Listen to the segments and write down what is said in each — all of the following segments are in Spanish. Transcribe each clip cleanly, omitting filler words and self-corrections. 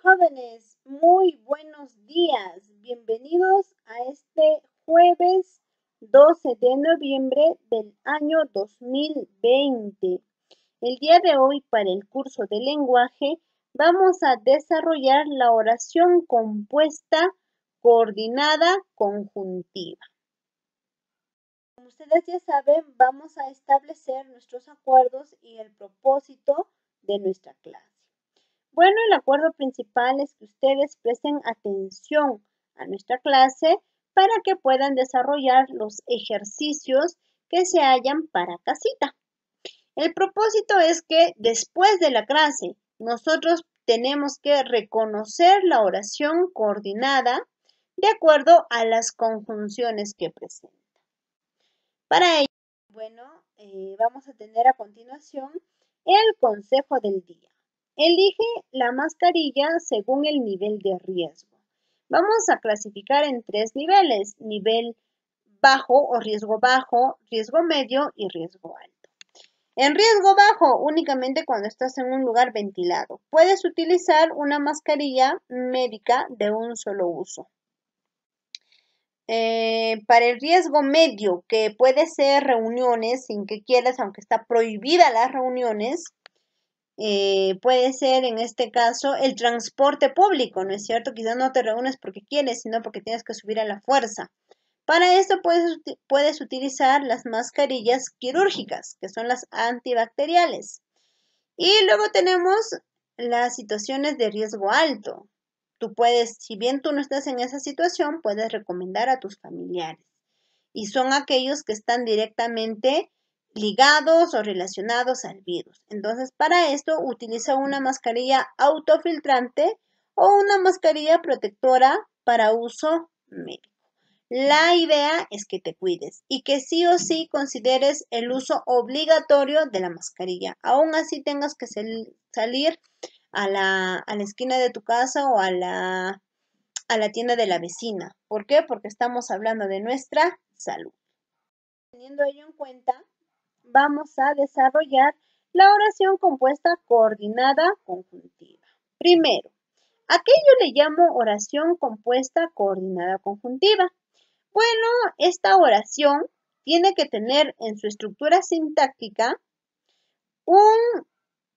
Jóvenes, muy buenos días. Bienvenidos a este jueves 12 de noviembre del año 2020. El día de hoy, para el curso de lenguaje, vamos a desarrollar la oración compuesta, coordinada, conjuntiva. Como ustedes ya saben, vamos a establecer nuestros acuerdos y el propósito de nuestra clase. Bueno, el acuerdo principal es que ustedes presten atención a nuestra clase para que puedan desarrollar los ejercicios que se hallan para casita. El propósito es que después de la clase nosotros tenemos que reconocer la oración coordinada de acuerdo a las conjunciones que presenta. Para ello, vamos a tener a continuación el consejo del día. Elige la mascarilla según el nivel de riesgo. Vamos a clasificar en 3 niveles: nivel bajo o riesgo bajo, riesgo medio y riesgo alto. En riesgo bajo, únicamente cuando estás en un lugar ventilado. Puedes utilizar una mascarilla médica de un solo uso. Para el riesgo medio, que puede ser reuniones sin que quieras, aunque está prohibida las reuniones, puede ser en este caso el transporte público, ¿no es cierto? Quizás no te reúnes porque quieres, sino porque tienes que subir a la fuerza. Para esto puedes utilizar las mascarillas quirúrgicas, que son las antibacteriales. Y luego tenemos las situaciones de riesgo alto. Tú puedes, si bien tú no estás en esa situación, puedes recomendar a tus familiares. Y son aquellos que están directamente ligados o relacionados al virus. Entonces, para esto utiliza una mascarilla autofiltrante o una mascarilla protectora para uso médico. La idea es que te cuides y que sí o sí consideres el uso obligatorio de la mascarilla. Aún así tengas que salir a la esquina de tu casa o a la tienda de la vecina. ¿Por qué? Porque estamos hablando de nuestra salud. Teniendo ello en cuenta, vamos a desarrollar la oración compuesta coordinada conjuntiva. Primero, ¿a qué yo le llamo oración compuesta coordinada conjuntiva? Bueno, esta oración tiene que tener en su estructura sintáctica un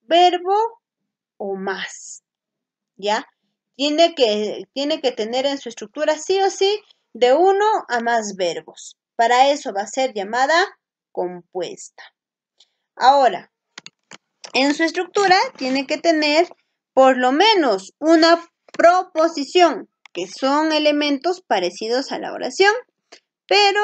verbo o más, ¿ya? Tiene que tener en su estructura sí o sí de 1 a más verbos. Para eso va a ser llamada compuesta. Ahora, en su estructura tiene que tener por lo menos una proposición, que son elementos parecidos a la oración. Pero,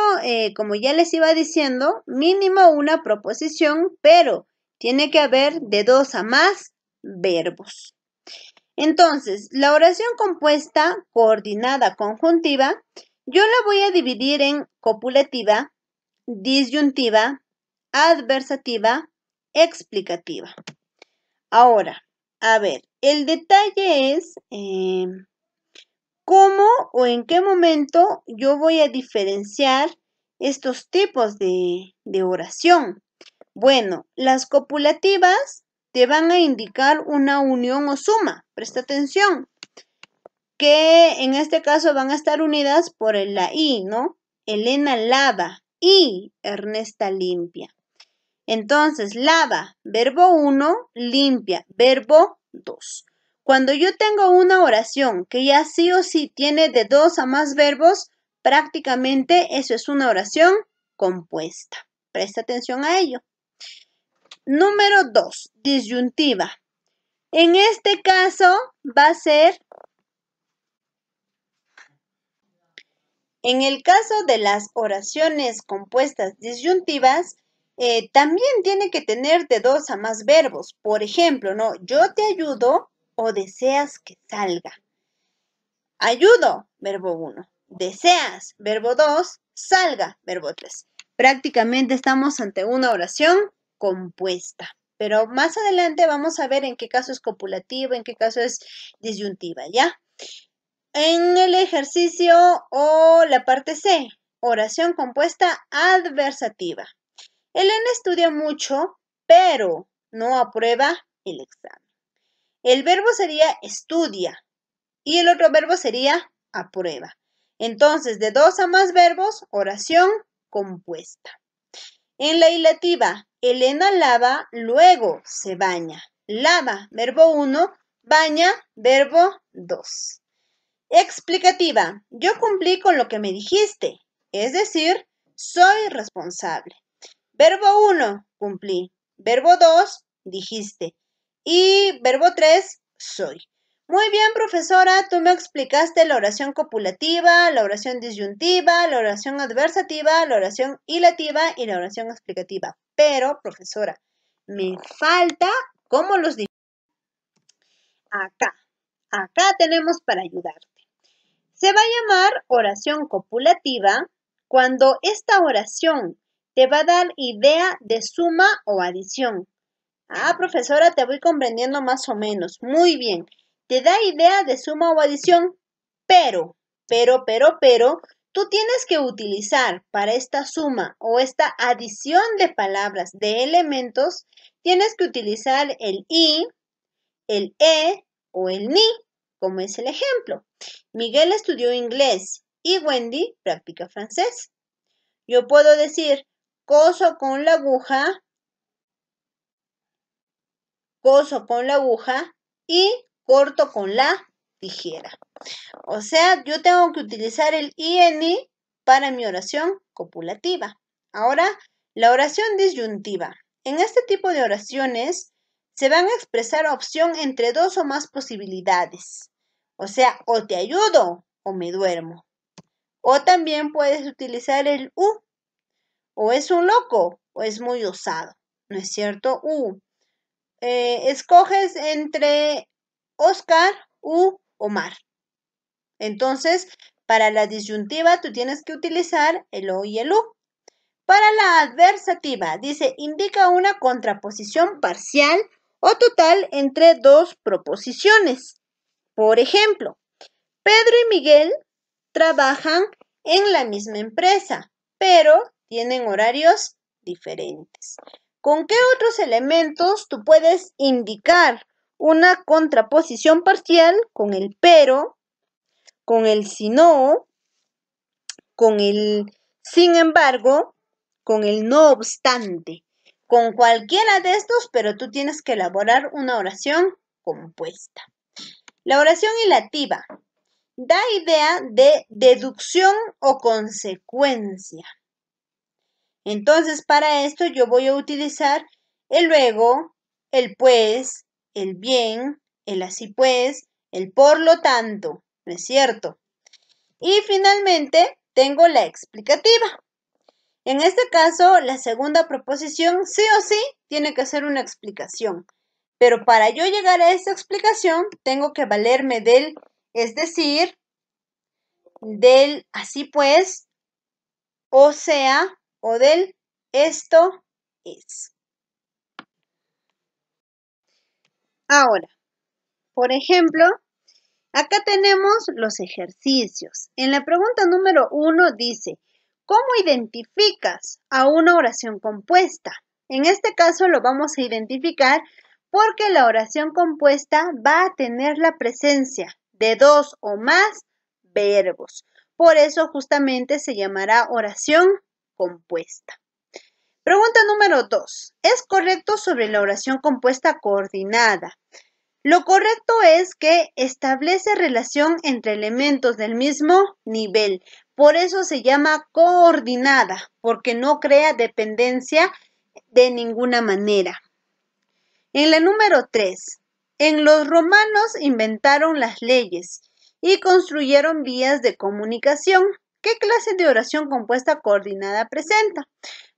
como ya les iba diciendo, mínimo una proposición, pero tiene que haber de 2 a más verbos. Entonces, la oración compuesta, coordinada, conjuntiva, yo la voy a dividir en copulativa, disyuntiva, adversativa, explicativa. Ahora, a ver, el detalle es ¿cómo o en qué momento yo voy a diferenciar estos tipos de oración? Bueno, las copulativas te van a indicar una unión o suma. Presta atención, que en este caso van a estar unidas por la I, ¿no? Elena lava y Ernesta limpia. Entonces, lava, verbo 1, limpia, verbo 2. Cuando yo tengo una oración que ya sí o sí tiene de 2 a más verbos, prácticamente eso es una oración compuesta. Presta atención a ello. Número 2, disyuntiva. En este caso va a ser, en el caso de las oraciones compuestas disyuntivas, también tiene que tener de 2 a más verbos. Por ejemplo, ¿no? Yo te ayudo o deseas que salga. Ayudo, verbo 1. Deseas, verbo 2. Salga, verbo 3. Prácticamente estamos ante una oración compuesta. Pero más adelante vamos a ver en qué caso es copulativa, en qué caso es disyuntiva, ¿ya? En el ejercicio o la parte C, oración compuesta adversativa. Elena estudia mucho, pero no aprueba el examen. El verbo sería estudia, y el otro verbo sería aprueba. Entonces, de 2 a más verbos, oración compuesta. En la hilativa, Elena lava, luego se baña. Lava, verbo 1, baña, verbo 2. Explicativa, yo cumplí con lo que me dijiste, es decir, soy responsable. Verbo 1, cumplí. Verbo 2, dijiste. Y verbo 3, soy. Muy bien, profesora, tú me explicaste la oración copulativa, la oración disyuntiva, la oración adversativa, la oración hilativa y la oración explicativa. Pero, profesora, me falta cómo los divido. Acá tenemos para ayudarte. Se va a llamar oración copulativa cuando esta oración te va a dar idea de suma o adición. Profesora, te voy comprendiendo más o menos. Muy bien. Te da idea de suma o adición, pero, tú tienes que utilizar para esta suma o esta adición de palabras, de elementos, tienes que utilizar el i, el e o el ni, como es el ejemplo. Miguel estudió inglés y Wendy practica francés. Yo puedo decir, coso con la aguja y corto con la tijera. O sea, yo tengo que utilizar el INI para mi oración copulativa. Ahora, la oración disyuntiva. En este tipo de oraciones se van a expresar opción entre 2 o más posibilidades. O sea, o te ayudo o me duermo. O también puedes utilizar el U. O es un loco o es muy osado. ¿No es cierto? Escoges entre Oscar u Omar. Entonces, para la disyuntiva tú tienes que utilizar el O y el U. Para la adversativa, dice, indica una contraposición parcial o total entre dos proposiciones. Por ejemplo, Pedro y Miguel trabajan en la misma empresa, pero tienen horarios diferentes. ¿Con qué otros elementos tú puedes indicar una contraposición parcial? Con el pero, con el si no, con el sin embargo, con el no obstante. Con cualquiera de estos, pero tú tienes que elaborar una oración compuesta. La oración hilativa da idea de deducción o consecuencia. Entonces, para esto yo voy a utilizar el luego, el pues, el bien, el así pues, el por lo tanto, ¿no es cierto? Y finalmente tengo la explicativa. En este caso, la segunda proposición sí o sí tiene que ser una explicación. Pero para yo llegar a esa explicación, tengo que valerme del, es decir, del así pues, o sea, o del esto es. Ahora, por ejemplo, acá tenemos los ejercicios. En la pregunta número 1 dice, ¿cómo identificas a una oración compuesta? En este caso lo vamos a identificar porque la oración compuesta va a tener la presencia de 2 o más verbos. Por eso justamente se llamará oración compuesta. Pregunta número 2. ¿Es correcto sobre la oración compuesta coordinada? Lo correcto es que establece relación entre elementos del mismo nivel. Por eso se llama coordinada, porque no crea dependencia de ninguna manera. En la número 3. En los romanos inventaron las leyes y construyeron vías de comunicación. ¿Qué clase de oración compuesta coordinada presenta?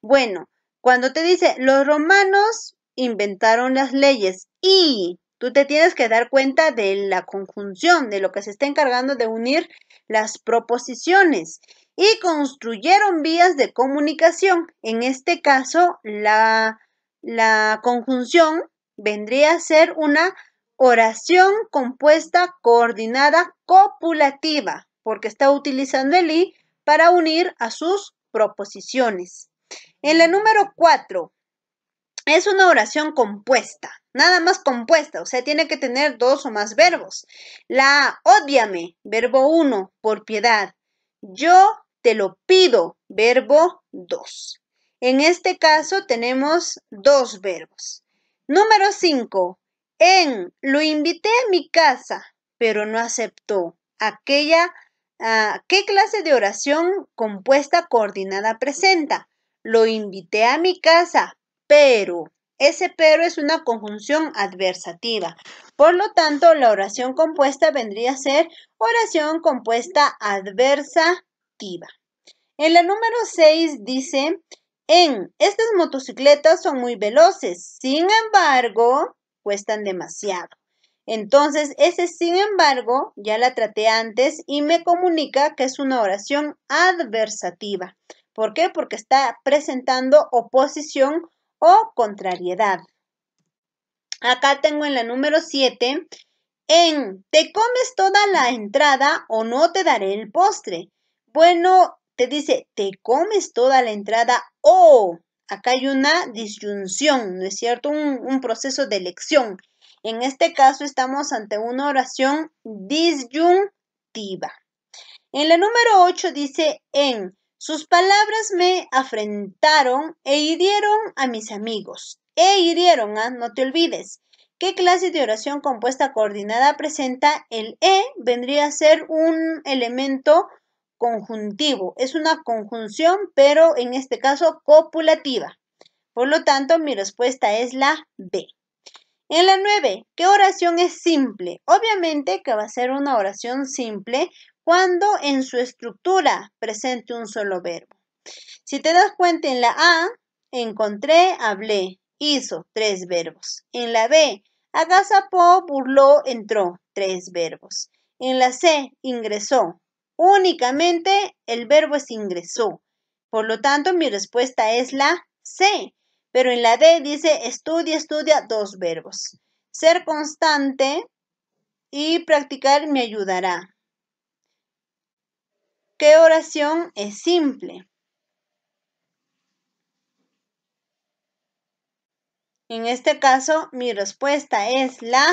Bueno, cuando te dice los romanos inventaron las leyes y tú te tienes que dar cuenta de la conjunción, de lo que se está encargando de unir las proposiciones y construyeron vías de comunicación. En este caso, la conjunción vendría a ser una oración compuesta coordinada copulativa, porque está utilizando el i para unir a sus proposiciones. En la número 4, es una oración compuesta, nada más compuesta, o sea, tiene que tener dos o más verbos. La A, ódiame, verbo 1, por piedad. Yo te lo pido, verbo 2. En este caso tenemos dos verbos. Número 5, lo invité a mi casa, pero no aceptó. ¿Qué clase de oración compuesta coordinada presenta? Lo invité a mi casa, pero ese pero es una conjunción adversativa. Por lo tanto, la oración compuesta vendría a ser oración compuesta adversativa. En la número 6 dice, estas motocicletas son muy veloces, sin embargo, cuestan demasiado. Entonces, ese sin embargo, ya la traté antes y me comunica que es una oración adversativa. ¿Por qué? Porque está presentando oposición o contrariedad. Acá tengo en la número 7, ¿te comes toda la entrada o no te daré el postre? Bueno, te dice, ¿te comes toda la entrada o? Acá hay una disyunción, ¿no es cierto? Un proceso de elección. En este caso estamos ante una oración disyuntiva. En la número 8 dice, sus palabras me afrentaron e hirieron a mis amigos. Hirieron, no te olvides. ¿Qué clase de oración compuesta coordinada presenta? El vendría a ser un elemento conjuntivo. Es una conjunción, pero en este caso copulativa. Por lo tanto, mi respuesta es la B. En la 9, ¿qué oración es simple? Obviamente que va a ser una oración simple cuando en su estructura presente un solo verbo. Si te das cuenta, en la A, encontré, hablé, hizo, 3 verbos. En la B, agazapó, burló, entró, 3 verbos. En la C, ingresó. Únicamente el verbo es ingresó. Por lo tanto, mi respuesta es la C. Pero en la D dice estudia, 2 verbos. Ser constante y practicar me ayudará. ¿Qué oración es simple? En este caso, mi respuesta es la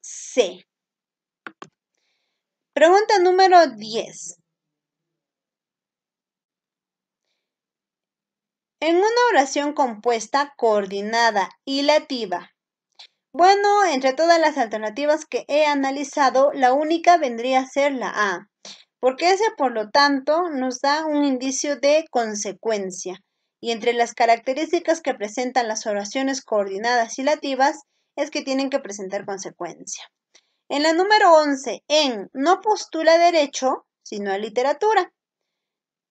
C. Pregunta número 10. En una oración compuesta, coordinada y lativa. Bueno, entre todas las alternativas que he analizado, la única vendría a ser la A, porque ese, por lo tanto, nos da un indicio de consecuencia. Y entre las características que presentan las oraciones coordinadas y lativas es que tienen que presentar consecuencia. En la número 11, no postula derecho, sino a literatura.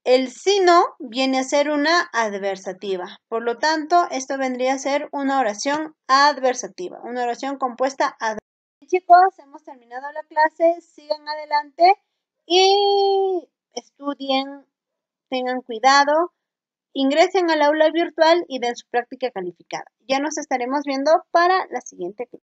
El sino viene a ser una adversativa. Por lo tanto, esto vendría a ser una oración adversativa, una oración compuesta adversativa. Chicos, hemos terminado la clase. Sigan adelante y estudien, tengan cuidado, ingresen al aula virtual y den su práctica calificada. Ya nos estaremos viendo para la siguiente clase.